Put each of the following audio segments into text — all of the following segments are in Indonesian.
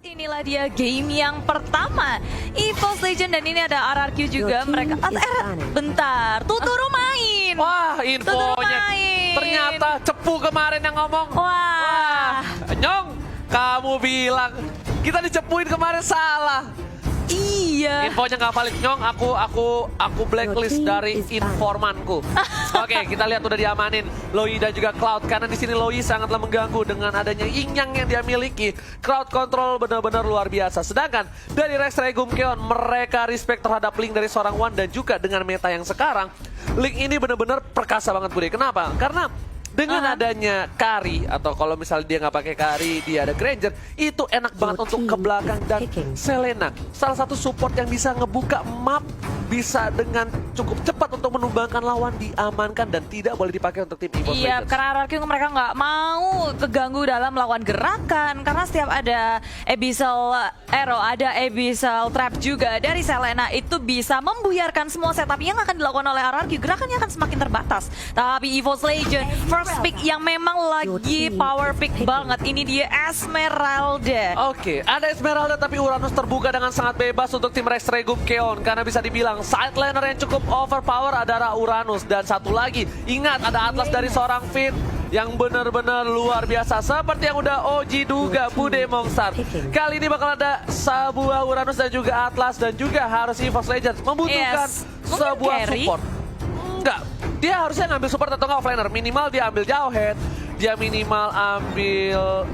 Inilah dia game yang pertama EVOS Legend dan ini ada RRQ juga. Mereka bentar, Tuturu main. Wah, Tuturu infonya main. ternyata Cepu kemarin yang ngomong. Wah. Nyong, kamu bilang kita dicepuin kemarin salah. Iya. Infonya nggak valid, Nyong. Aku blacklist dari informanku. Oke, kita lihat udah diamanin Loi dan juga Cloud karena di sini Loi sangatlah mengganggu dengan adanya Yin-Yang yang dia miliki. Crowd control benar-benar luar biasa. Sedangkan dari Rex Regum Keon, mereka respect terhadap Link dari seorang Wan dan juga dengan meta yang sekarang, Link ini benar-benar perkasa banget, Bude. Kenapa? Karena dengan adanya Kari, atau kalau misalnya dia nggak pakai Kari, dia ada Granger, itu enak banget untuk ke belakang. Dan Selena, salah satu support yang bisa ngebuka map, bisa dengan cukup cepat untuk menumbangkan lawan, diamankan dan tidak boleh dipakai untuk tim EVOS Iya, Legends. karena RRQ mereka nggak mau keganggu dalam melawan gerakan. Karena setiap ada Abyssal Arrow, ada Abyssal Trap juga dari Selena, itu bisa membuyarkan semua setup yang akan dilakukan oleh RRQ. Gerakannya akan semakin terbatas. Tapi EVOS Legend, first pick yang memang lagi power pick banget. Ini dia Esmeralda. Oke, ada Esmeralda tapi Uranus terbuka dengan sangat bebas untuk tim Rex Regum Keon. Karena bisa dibilang side laner yang cukup overpower adalah Uranus. Dan satu lagi, ingat ada Atlas dari seorang Finn yang benar-benar luar biasa. Seperti yang udah Oji duga, Bude Mongstar. Kali ini bakal ada sebuah Uranus dan juga Atlas. Dan juga harus EVOS Legends membutuhkan sebuah support. Enggak, dia harusnya ngambil support atau nggak offlaner. Minimal dia ambil jauh head. Dia minimal ambil,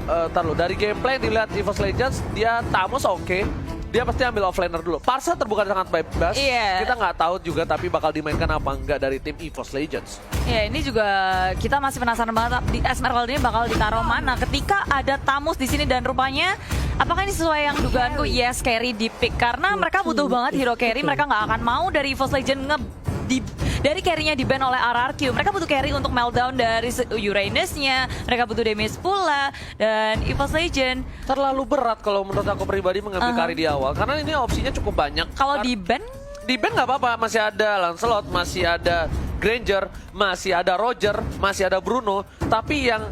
dari gameplay dilihat EVOS Legends, dia Tamus oke. Dia pasti ambil offlaner dulu. Parsa terbuka sangat bebas. Kita nggak tahu juga tapi bakal dimainkan apa enggak dari tim EVOS Legends. Ya, ini juga kita masih penasaran banget di Esmeralda ini bakal ditaruh mana ketika ada Tamus di sini. Dan rupanya apakah ini sesuai yang dugaanku? Yes, carry di pick karena mereka butuh banget hero carry. Mereka nggak akan mau dari EVOS Legend dari carry-nya di-ban oleh RRQ. Mereka butuh carry untuk meltdown dari Uranus-nya. Mereka butuh damage pula. Dan EVOS Legend Terlalu berat kalau menurut aku pribadi mengambil carry di awal. Karena ini opsinya cukup banyak. kalau di-ban, Di-ban nggak apa-apa. Masih ada Lancelot, masih ada Granger, masih ada Roger, masih ada Bruno. Tapi yang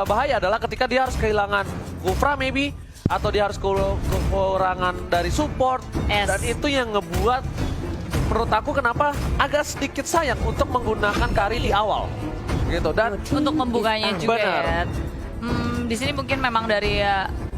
bahaya adalah ketika dia harus kehilangan Gufra maybe. Atau dia harus kekurangan dari support. Dan itu yang ngebuat menurut aku kenapa agak sedikit sayang untuk menggunakan Kari di awal gitu. Dan untuk membukanya juga benar. ya. Di sini mungkin memang dari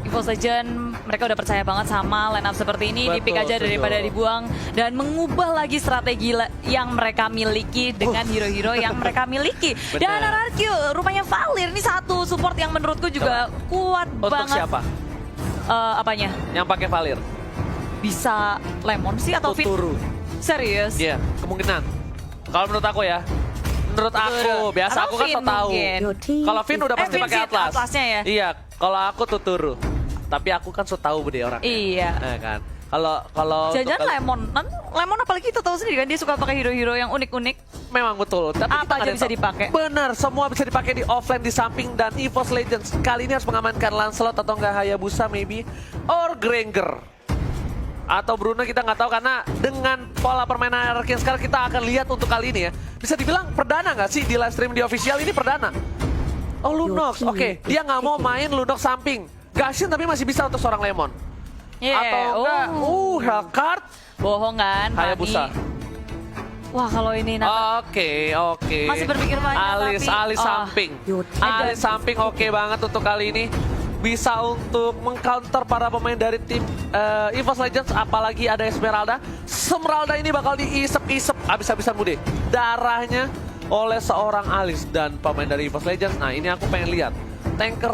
EVOS Legend mereka udah percaya banget sama line up seperti ini. Betul, di pick aja daripada dibuang dan mengubah lagi strategi yang mereka miliki dengan hero-hero yang mereka miliki. Dan RRQ rupanya Valir ini satu support yang menurutku juga kuat untuk banget. siapa? Apanya? Yang pakai Valir? Bisa Lemon sih atau Fit? Tuturu. Serius? Iya, kemungkinan. Kalau menurut aku ya. Menurut aku, biasa Atau aku kan Finn so tahu. mungkin. Kalau Finn udah pasti Finn pakai sih Atlas. Atlasnya ya? Iya, kalau aku Tuturu. Tapi aku kan so tahu bude orang. Iya. Nah, kan. Kalau Jangan Lemon apalagi kita tahu sendiri kan dia suka pakai hero-hero yang unik-unik. memang betul. Tapi Apa aja bisa dipakai? Benar, semua bisa dipakai di offline di samping. Dan EVOS Legends kali ini harus mengamankan Lancelot atau enggak Hayabusa maybe. Or Granger. Atau Bruno kita nggak tahu karena dengan pola permainan RRQ yang sekarang kita akan lihat untuk kali ini ya. Bisa dibilang perdana nggak sih di live stream di official ini perdana? Oh Lunox, oke. Dia nggak mau main Lunox samping. Gashin tapi masih bisa untuk seorang Lemon. Atau enggak, Hellcard. Bohong kan, Hayabusa. Fani? Wah kalau ini Oke. masih berpikir banyak Alis samping. Alis samping oke banget untuk kali ini. Bisa untuk mengcounter para pemain dari tim EVOS Legends. Apalagi ada Esmeralda. Esmeralda ini bakal diisep-isep habis-habisan bude darahnya oleh seorang Alis dan pemain dari EVOS Legends. Nah ini aku pengen lihat tanker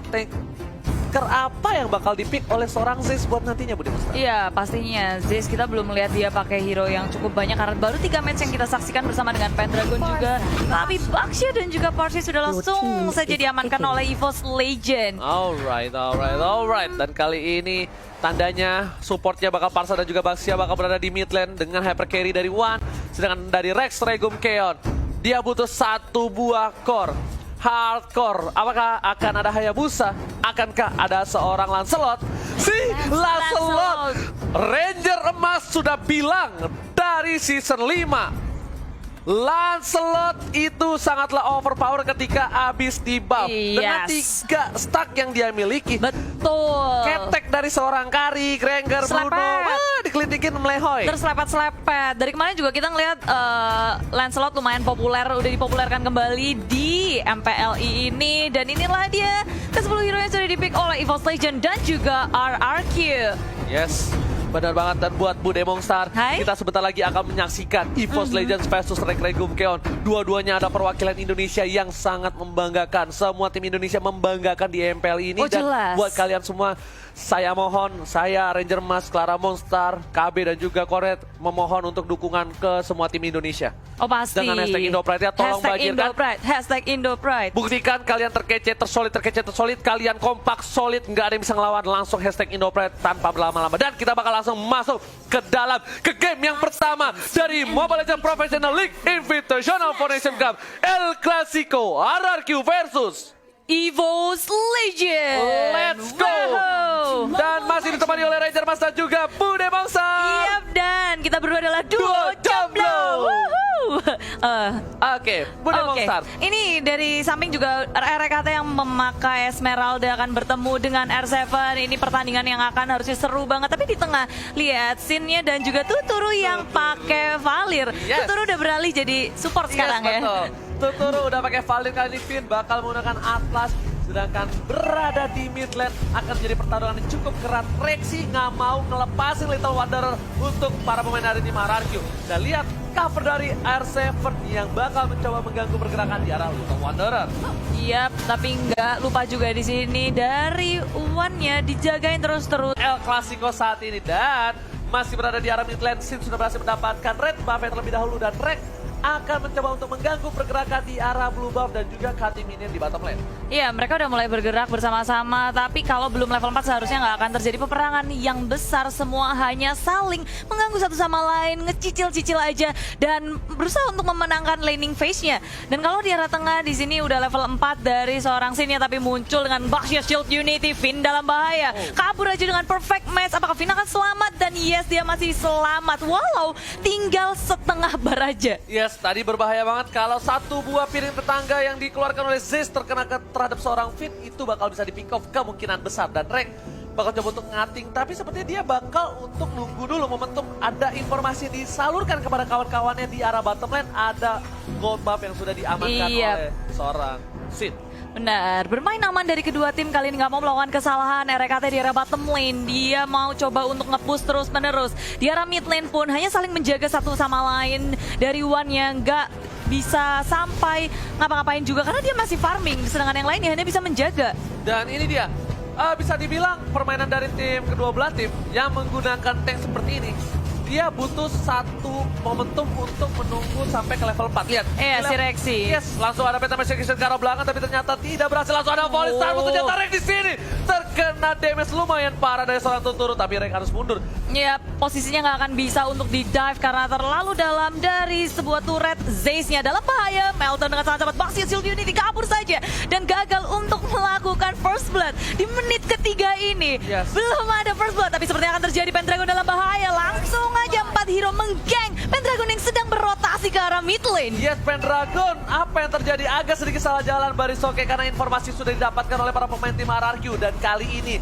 apa yang bakal dipick oleh seorang Zeus buat nantinya Bude Mas. Iya pastinya Zeus kita belum melihat dia pakai hero yang cukup banyak karena baru 3 match yang kita saksikan bersama dengan Pendragon juga. Tapi Baxia dan juga Parsi sudah langsung saja diamankan oleh EVOS Legend. Alright. Dan kali ini tandanya supportnya bakal Parsa dan juga Baxia bakal berada di mid lane dengan hyper carry dari Wan. Sedangkan dari Rex Regum Keon dia butuh satu buah core. Hardcore, apakah akan ada Hayabusa? Akankah ada seorang Lancelot? Si Lancelot! Ranger Emas sudah bilang dari season 5 Lancelot itu sangatlah overpower ketika habis di buff. Dengan 3 stack yang dia miliki. Betul. Ketek dari seorang Kari, Granger, Bruno. Wah, dikelitikin melehoy. Terus lepet-selepet. Dari kemarin juga kita ngeliat Lancelot lumayan populer, udah dipopulerkan kembali di MPLI ini. Dan inilah dia ke-10 hero yang sudah dipick oleh EVOS Legend dan juga RRQ. Yes, benar banget. Dan buat Bude Mongstar, Hai. kita sebentar lagi akan menyaksikan EVOS Legends versus Regum Keon. Dua-duanya ada perwakilan Indonesia yang sangat membanggakan. Semua tim Indonesia membanggakan di MPL ini. Dan jelas. buat kalian semua, saya mohon, saya Ranger Mas, Clara Mongstar, KB dan juga Koret memohon untuk dukungan ke semua tim Indonesia. Oh pasti. Dengan hashtag Indopride ya, tolong bagikan. Hashtag Indopride. Buktikan kalian terkece, tersolid, kalian kompak, solid, nggak ada yang bisa ngelawan. Langsung hashtag Indopride tanpa berlama-lama. Dan kita bakal langsung masuk ke game yang pertama dari Mobile Legends Professional League Invitational Foundation Cup. El Clasico, RRQ versus EVOS Legend. Let's go! Wow. Dan masih ditemani oleh Ranger Mas dan juga Bude Bangsa. Yap, dan kita berdua adalah duo Jomblo. Oke, Bude Mongstar. Ini dari samping juga RRKT yang memakai Esmeralda akan bertemu dengan R7. Ini pertandingan yang akan harusnya seru banget. Tapi di tengah lihat scene-nya dan juga Tuturu yang pakai Valir. Yes. Tuturu udah beralih jadi support sekarang ya. Tuturu udah pakai Valir, kali ini Finn bakal menggunakan Atlas. Sedangkan berada di mid lane akan menjadi pertarungan yang cukup keras. Rexy nggak mau ngelepasin Little Wanderer untuk para pemain dari tim RRQ. Dan lihat cover dari R7 yang bakal mencoba mengganggu pergerakan di arah Little Wanderer. Iya, tapi nggak lupa juga di sini dari Uwannya dijagain terus-terus. El Clasico saat ini dan masih berada di arah mid lane. Sin sudah berhasil mendapatkan red buff terlebih dahulu dan Rex akan mencoba untuk mengganggu pergerakan di arah blue buff dan juga cutting minion di bottom lane. Iya, mereka udah mulai bergerak bersama-sama, tapi kalau belum level 4 seharusnya nggak akan terjadi peperangan yang besar. Semua hanya saling mengganggu satu sama lain, ngecicil-cicil aja, dan berusaha untuk memenangkan laning phase-nya. Dan kalau di arah tengah, di sini udah level 4 dari seorang Sin ya, tapi muncul dengan Baxia Shield Unity, Finn dalam bahaya. Kabur aja dengan perfect match, apakah Finn akan selamat? Dan yes, dia masih selamat, walau tinggal setengah bar aja. Yes, tadi berbahaya banget kalau satu buah piring tetangga yang dikeluarkan oleh Zeus terkena terhadap seorang Finn, itu bakal bisa di pick off kemungkinan besar. Dan Rek bakal coba untuk ngating, tapi sepertinya dia bakal untuk nunggu dulu momentum. Ada informasi disalurkan kepada kawan-kawannya di arah bottom lane, ada gold buff yang sudah diamankan oleh seorang Sin. Benar, bermain aman dari kedua tim kali ini, nggak mau melakukan kesalahan. RKT di arah bottom lane, dia mau coba untuk nge-push terus-menerus. Di arah mid lane pun hanya saling menjaga satu sama lain. Dari Wan yang nggak bisa sampai ngapa-ngapain juga karena dia masih farming, sedangkan yang lainnya hanya bisa menjaga. Dan ini dia, bisa dibilang permainan dari tim kedua belah tim yang menggunakan tank seperti ini. Dia butuh satu momentum untuk menunggu sampai ke level 4. Lihat. Iya, si Rexy. Yes, langsung ada Peta Execution ke arah belakang, tapi ternyata tidak berhasil. Langsung ada volley Star, ternyata Rex di sini. Terkena damage lumayan parah dari seorang Tuturu, tapi Rex harus mundur. Ya, posisinya nggak akan bisa untuk di-dive karena terlalu dalam dari sebuah turret. Zeus-nya dalam bahaya. Melton dengan sangat cepat. Baxia Shield Unity kabur saja. Dan gagal untuk melakukan first blood di menit ketiga ini. Yes. Belum ada first blood, tapi sepertinya akan terjadi. Pendragon dalam bahaya. Langsung aja 4 hero menggeng Pendragon yang sedang berotasi ke arah mid lane. Yes, Pendragon. Apa yang terjadi? Agak sedikit salah jalan Barisoke karena informasi sudah didapatkan oleh para pemain tim RRQ. Dan kali ini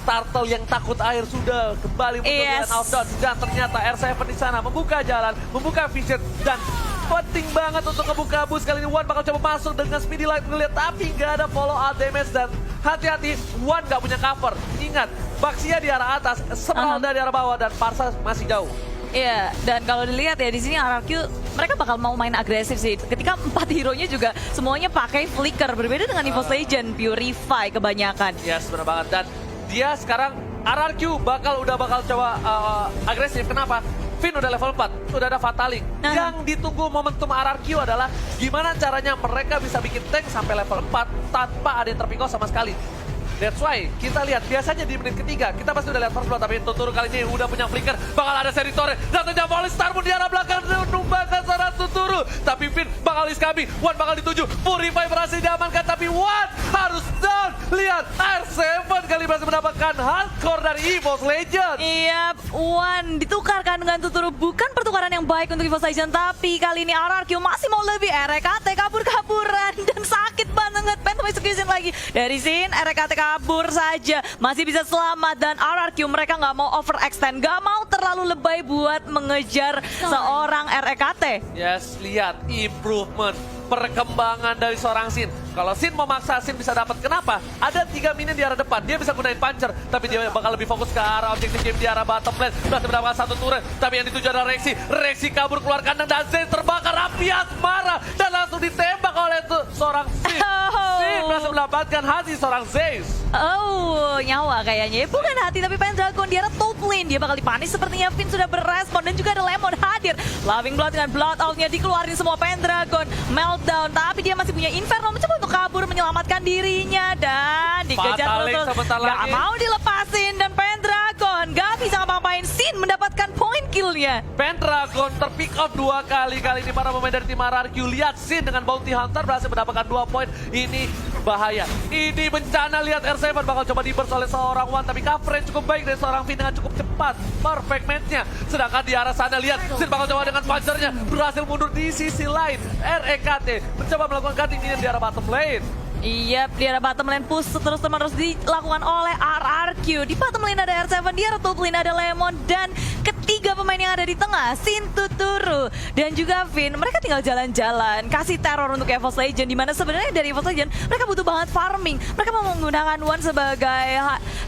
Turtle yang takut air sudah kembali menunjukkan outdoor. Dan ternyata R7 di sana membuka jalan, membuka vision, dan penting banget untuk ngebuka bus. Kali ini Wan bakal coba masuk dengan speedy light ngeliat, tapi nggak ada follow out damage. Dan hati-hati, Wan nggak punya cover. Ingat, Baxia di arah atas, Esmeralda di arah bawah, dan Parsa masih jauh. Iya, dan kalau dilihat ya di sini RRQ mereka bakal mau main agresif sih. Ketika 4 hero-nya juga semuanya pakai flicker, berbeda dengan EVOS Legend, Purify kebanyakan. Yes, benar banget. Dan dia sekarang RRQ udah bakal coba agresif. Kenapa? Finn udah level 4, udah ada Fatalik. Yang ditunggu momentum RRQ adalah gimana caranya mereka bisa bikin tank sampai level 4 tanpa ada yang terpikau sama sekali. That's why kita lihat biasanya di menit ketiga kita pasti udah lihat first blood, tapi Tuturu kali ini udah punya flicker, bakal ada seri torre. Datangnya volley Star pun di arah belakang menumbangkan seorang Tuturu, tapi Finn bakal iskabi, Wan bakal dituju, Purify berhasil diamankan, tapi Wan harus down. Lihat R7 kali berhasil mendapatkan hardcore dari EVOS Legends. Iya, Wan ditukarkan dengan Tuturu, bukan pertukaran yang baik untuk EVOS Legends, tapi kali ini RRQ masih mau lebih. RKT kabur-kaburan dan sakit banget. Phantom Execution lagi dari Sin. RKT kabur saja, masih bisa selamat, dan RRQ mereka nggak mau overextend, nggak mau terlalu lebay buat mengejar seorang RKT. Yes, lihat improvement, perkembangan dari seorang Sin. Kalau Sin memaksa, Sin bisa dapat. Kenapa? Ada 3 minion di arah depan. Dia bisa gunain puncher, tapi dia bakal lebih fokus ke arah objektif game di arah bottom lane. Berhasil mendapatkan 1 turret, tapi yang dituju adalah Rexy. Rexy kabur keluar kandang dan Zen terbakar. Rapias marah dan langsung ditembak oleh seorang Sin. Sin berhasil mendapatkan hati seorang Zeus. Oh, nyawa kayaknya. Bukan hati, tapi Pendragon di arah top lane. Dia bakal dipanis sepertinya. Finn sudah berespon dan juga ada Lemon hadir. Loving Blood dengan Blood Out-nya dikeluarin semua Pendragon. Meltdown, tapi dia masih punya Inferno. Mencoba untuk kabur menyelamatkan dirinya. Dan dikejar Fatalink terus. sebentar Gak lagi. mau dilepasin. Dan Pendragon gak bisa ngapa-ngapain. Sin mendapatkan point kill-nya. Pendragon terpick off 2 kali. Kali ini para pemain dari tim RRQ. Lihat Sin dengan Bounty Hunter berhasil mendapatkan 2 poin. Ini bahaya. Ini bencana. Lihat R7 bakal coba di-burst oleh seorang Wan. Tapi coverage cukup baik dari seorang Finn dengan cukup cepat. Perfect match-nya. Sedangkan di arah sana lihat Sin bakal coba dengan puncher-nya. Berhasil mundur di sisi lain. REKT mencoba melakukan cutting minion di arah bottom lane. Iya, di arah bottom lane push terus-menerus dilakukan oleh RRQ. Di bottom lane ada R7, di arah top lane ada Lemon, dan ketiga pemain yang ada di tengah, Sin, Tuturu, dan juga Finn. Mereka tinggal jalan-jalan, kasih teror untuk EVOS Legends, dimana sebenarnya dari EVOS Legends mereka butuh banget farming. Mereka mau menggunakan Wan sebagai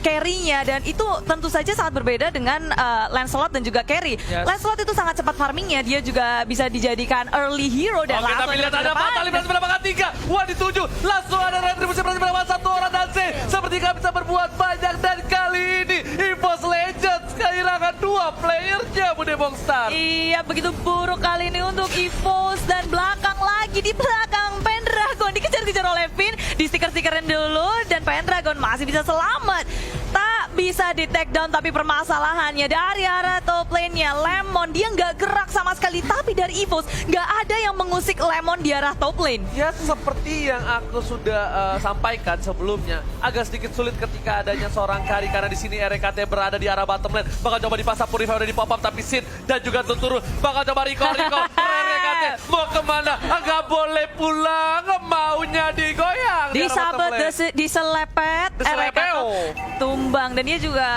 carry-nya, dan itu tentu saja sangat berbeda dengan Lancelot dan juga carry. Yes. Lancelot itu sangat cepat farmingnya, dia juga bisa dijadikan early hero dan Oke, tapi lihat ada Fatalink berhasil mendapatkan 3. Wan dituju, langsung ada retribusi berhasil mendapatkan 1 orang dan Z. Seperti gak bisa berbuat banyak, dan kali ini EVOS Legends kehilangan 2 playernya, Bude Mongstar. Iya, begitu buruk kali ini untuk EVOS, dan belakang lagi di belakang Pendragon dikejar-kejar oleh Finn, di stiker-stikerin dulu, dan Pendragon masih bisa selamat. Tak bisa di take down, tapi permasalahannya dari arah top lane-nya Lemon, dia nggak gerak sama sekali, tapi dari EVOS nggak ada yang mengusik Lemon di arah top lane. Ya, seperti yang aku sudah sampaikan sebelumnya, agak sedikit sulit ketika adanya seorang carry, karena di sini RKT berada di arah bottom lane. Bakal coba dipasang Purify, udah di pop up, tapi Sin dan juga Tuturu bakal coba recall. RKT mau kemana? Nggak boleh pulang, maunya digoyang. Di arah bottom Disabet, lane. diselepet, Diselepeo. tumbang, dan dia juga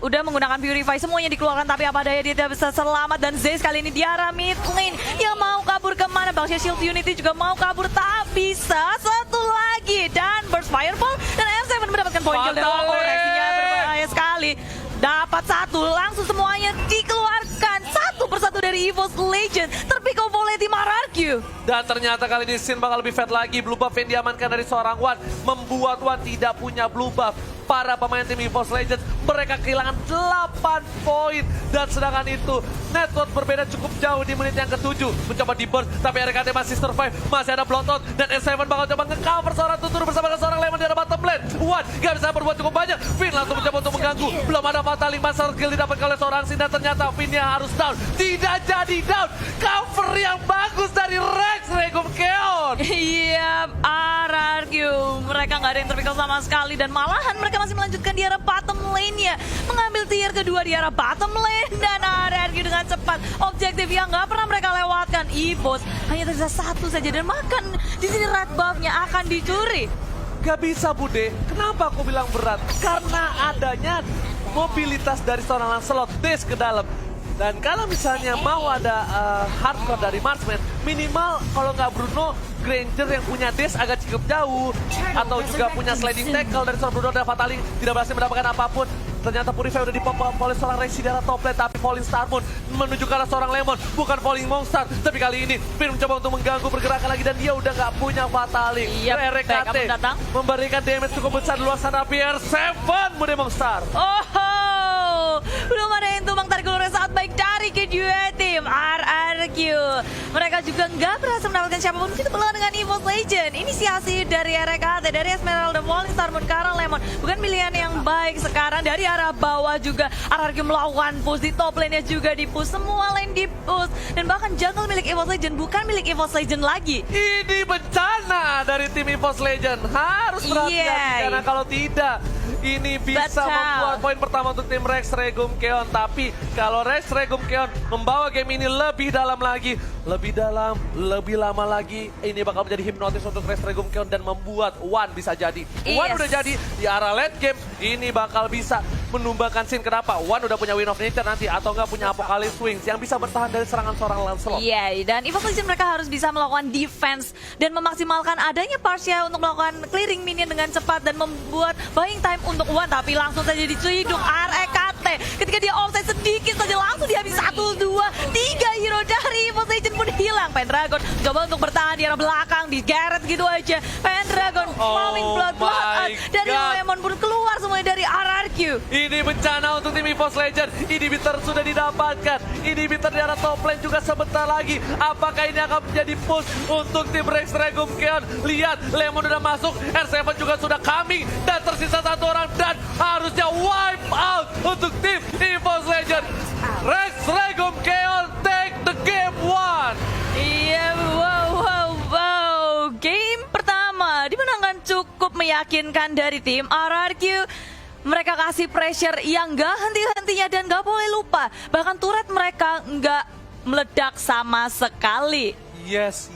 udah menggunakan Purify, semuanya dikeluarkan, tapi apa daya dia tidak bisa selamat. Dan Zeus kali ini di arah mid lane yang mau kabur kemana? Baksnya Shield Unity juga mau kabur, tak bisa. Satu lagi, dan Burst Fireball, dan R7 mendapatkan point kill. Dan reaksinya berbahaya sekali. Dapat 1, langsung semuanya dikeluarkan satu persatu dari EVOS Legends. Terpick off oleh tim RRQ. Dan ternyata kali ini Sin bakal lebih fat lagi. Blue buff yang diamankan dari seorang Wan membuat Wan tidak punya blue buff. Para pemain tim EVOS Legends mereka kehilangan 8 poin. Dan sedangkan itu network berbeda cukup jauh di menit yang ke-7. Mencoba di burst, tapi RKT masih survive. Masih ada Bloodhound, dan S7 bakal coba nge-cover seorang Tuturu bersama dengan seorang Lemon di arah bottom lane. Wan gak bisa berbuat cukup banyak. Finn langsung mencoba untuk mengganggu. Belum ada Fatalink, master skill didapatkan oleh seorang Sin, dan ternyata Finn-nya harus down. Tidak jadi down. Cover yang bagus dari Rex Regum Keon. Iya, RRQ. Mereka nggak ada yang terpikir sama sekali, dan malahan mereka masih melanjutkan di arah bottom lane-nya. Mengambil tier kedua di arah bottom lane, dan RRQ dengan cepat. Objektif yang nggak pernah mereka lewatkan. EVOS hanya tersisa 1 saja, dan makan di sini red buff-nya akan dicuri. Gak bisa, Bude. Kenapa aku bilang berat? Karena adanya mobilitas dari seorang Lancelot dash ke dalam. Dan kalau misalnya mau ada hardcore dari Marksman, minimal kalau nggak Bruno, Granger yang punya dash agak cukup jauh, atau juga punya sliding tackle dari seorang Bruno dan Fatalink tidak berhasil mendapatkan apapun. Ternyata Purify udah dipop oleh seorang Rexy dari top lane, tapi Falling Starmoon menuju ke arah seorang Lemon, bukan Falling Monster. Tapi kali ini Finn mencoba untuk mengganggu pergerakan lagi, dan dia udah nggak punya Fatalink. Iya, RKT memberikan damage cukup besar di luar sana. PR7 Bude Monster. Oh, belum ada yang tumbang, tarik ulur yang sangat baik dari kedua tim RRQ. Mereka juga nggak berhasil mendapatkan siapapun. Kita peluang dengan EVOS Legends. Inisiasi dari RKT, dari Esmeralda, Falling Starmoon ke arah Lemon. Bukan pilihan yang baik sekarang. Dari arah bawah juga RRQ melakukan push, di top lane-nya juga di push, semua lane di push. Dan bahkan jungle milik EVOS Legends bukan milik EVOS Legends lagi. Ini bencana dari tim EVOS Legends. Harus berhati-hati, karena kalau tidak ini bisa Betul. membuat poin pertama untuk tim Rex Regum Keon. Tapi kalau Rex Regum Keon membawa game ini lebih dalam lagi, lebih dalam, lebih lama lagi, ini bakal menjadi hipnotis untuk Rex Regum Keon dan membuat One bisa jadi. One Yes. udah jadi di arah late game, ini bakal bisa menumbangkan scene. Kenapa? One udah punya Wind of Nature nanti, atau nggak punya Apocalypse Wings yang bisa bertahan dari serangan seorang Lancelot. Iya, dan Evo Collision mereka harus bisa melakukan defense dan memaksimalkan adanya Parsia untuk melakukan clearing minion dengan cepat dan membuat buying time untuk One, tapi langsung saja diciduk REKT. Ketika dia offside sedikit saja langsung dihabis 1, 2, 3 hero dari Evo Collision pun hilang. Pendragon coba untuk bertahan di arah belakang, digeret gitu aja. Pendragon flowing blood my dari God. Lemon pun keluar semuanya dari RRQ. Ini bencana untuk tim EVOS Legend. Inhibitor sudah didapatkan. Inhibitor di arah top lane juga sebentar lagi. Apakah ini akan menjadi push untuk tim Rex Regum Keon? Lihat, Lemon udah masuk, R7 juga sudah coming, dan tersisa satu orang dan harusnya wipe out untuk tim EVOS Legend. Rex Regum Keon take the game one. Iya, wow. Game pertama dimenangkan cukup meyakinkan dari tim RRQ. Mereka kasih pressure yang gak henti-hentinya dan gak boleh lupa. Bahkan turret mereka gak meledak sama sekali. Yes.